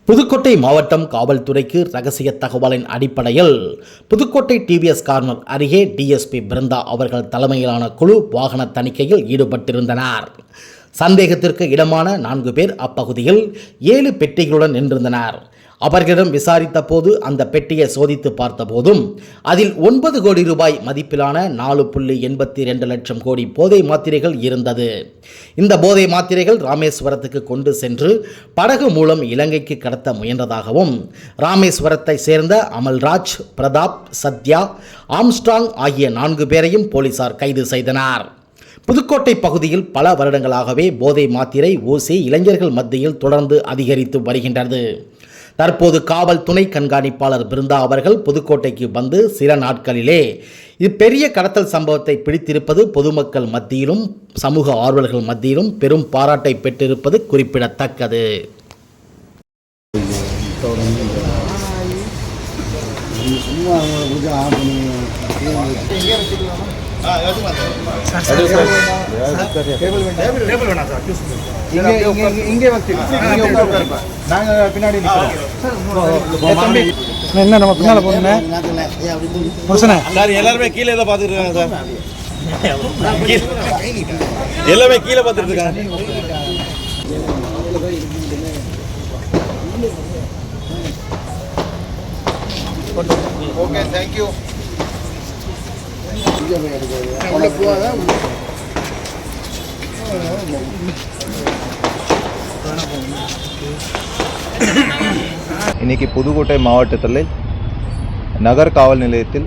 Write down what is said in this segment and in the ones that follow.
புதுக்கோட்டை மாவட்டம் காவல்துறைக்கு ரகசிய தகவலின் அடிப்படையில் புதுக்கோட்டை டிவிஎஸ் கார்னர் அருகே டிஎஸ்பி பிருந்தா அவர்கள் தலைமையிலான குழு வாகன தணிக்கையில் ஈடுபட்டிருந்தனர். சந்தேகத்திற்கு இடமான 4 பேர் அப்பகுதியில் 7 பெட்டிகளுடன் நின்றிருந்தனர். அவர்களிடம் விசாரித்த போது அந்த பெட்டியை சோதித்து பார்த்தபோதும் அதில் 9 கோடி ரூபாய் மதிப்பிலான 4.82 லட்சம் கோடி போதை மாத்திரைகள் இருந்தது. இந்த போதை மாத்திரைகள் ராமேஸ்வரத்துக்கு கொண்டு சென்று படகு மூலம் இலங்கைக்கு கடத்த முயன்றதாகவும் ராமேஸ்வரத்தை சேர்ந்த அமல்ராஜ், பிரதாப், சத்யா, ஆம்ஸ்ட்ராங் ஆகிய 4 பேரையும் போலீசார் கைது செய்தனர். புதுக்கோட்டை பகுதியில் பல வருடங்களாகவே போதை மாத்திரை ஊசி இளைஞர்கள் மத்தியில் தொடர்ந்து அதிகரித்து வருகின்றது. தற்போது காவல் துணை கண்காணிப்பாளர் பிருந்தா அவர்கள் புதுக்கோட்டைக்கு வந்து சில நாட்களிலே பெரிய கடத்தல் சம்பவத்தை பிடித்திருப்பது பொதுமக்கள் மத்தியிலும் சமூக ஆர்வலர்கள் மத்தியிலும் பெரும் பாராட்டை பெற்றிருப்பது குறிப்பிடத்தக்கது. என்ன நம்ம பின்னால போறோம் எல்லாருமே கீழே தான் பார்த்துட்டு இருக்காங்க சார். எல்லாமே கீழே பார்த்துட்டு இருக்காங்க. Okay, thank you. இன்னைக்கு புதுக்கோட்டை மாவட்டத்தில் நகர் காவல் நிலையத்தில்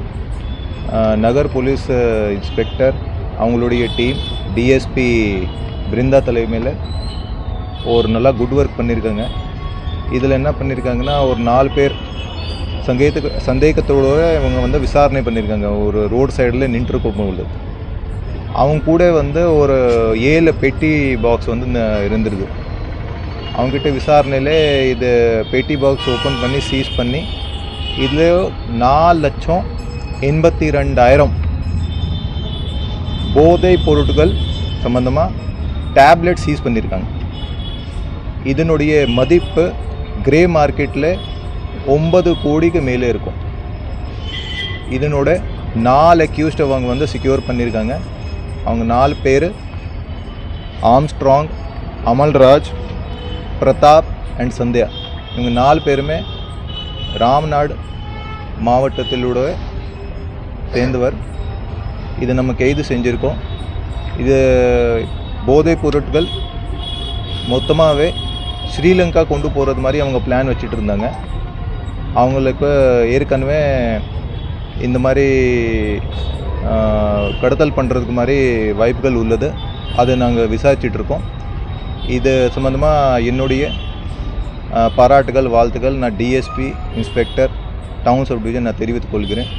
நகர் போலீஸ் இன்ஸ்பெக்டர் அவங்களுடைய டீம் டிஎஸ்பி பிருந்தா தலைமையில் ஒரு நல்லா குட் ஒர்க் பண்ணியிருக்காங்க. இதில் என்ன பண்ணியிருக்காங்கன்னா ஒரு 4 பேர் சந்தேகத்தோடு இவங்க வந்து விசாரணை பண்ணியிருக்காங்க. ஒரு ரோடு சைடில் நின்றுருக்கும் உள்ளது. அவங்க கூட வந்து ஒரு 7 பெட்டி பாக்ஸ் வந்து இருந்துருது. அவங்ககிட்ட விசாரணையில் இது பெட்டி பாக்ஸ் ஓப்பன் பண்ணி சீஸ் பண்ணி இதில் 4,82,000 போதை பொருட்கள் சம்பந்தமாக டேப்லெட் சீஸ் பண்ணியிருக்காங்க. இதனுடைய மதிப்பு கிரே மார்க்கெட்டில் 9 கோடிக்கு மேலே இருக்கும். இதனோட 4 அக்யூஸ்ட் அவங்க வந்து செக்யூர் பண்ணியிருக்காங்க. அவங்க 4 பேர் ஆம்ஸ்ட்ராங், அமல்ராஜ், பிரதாப் அண்ட் சந்தியா. இவங்க 4 பேருமே ராம்நாடு மாவட்டத்திலோட சேர்ந்தவர். இதை நம்ம கைது செஞ்சுருக்கோம். இது போதைப் பொருட்கள் மொத்தமாகவே ஸ்ரீலங்கா கொண்டு போகிறது மாதிரி அவங்க பிளான் வச்சுட்டு இருந்தாங்க. அவங்களுக்கு ஏற்கனவே இந்த மாதிரி கடத்தல் பண்ணுறதுக்கு மாதிரி வாய்ப்புகள் உள்ளது. அதை நாங்கள் விசாரிச்சிட்ருக்கோம். இது சம்மந்தமாக என்னுடைய பாராட்டுகள், வாழ்த்துக்கள் நான் DSP inspector town subdivision நான் தெரிவித்துக் கொள்கிறேன்.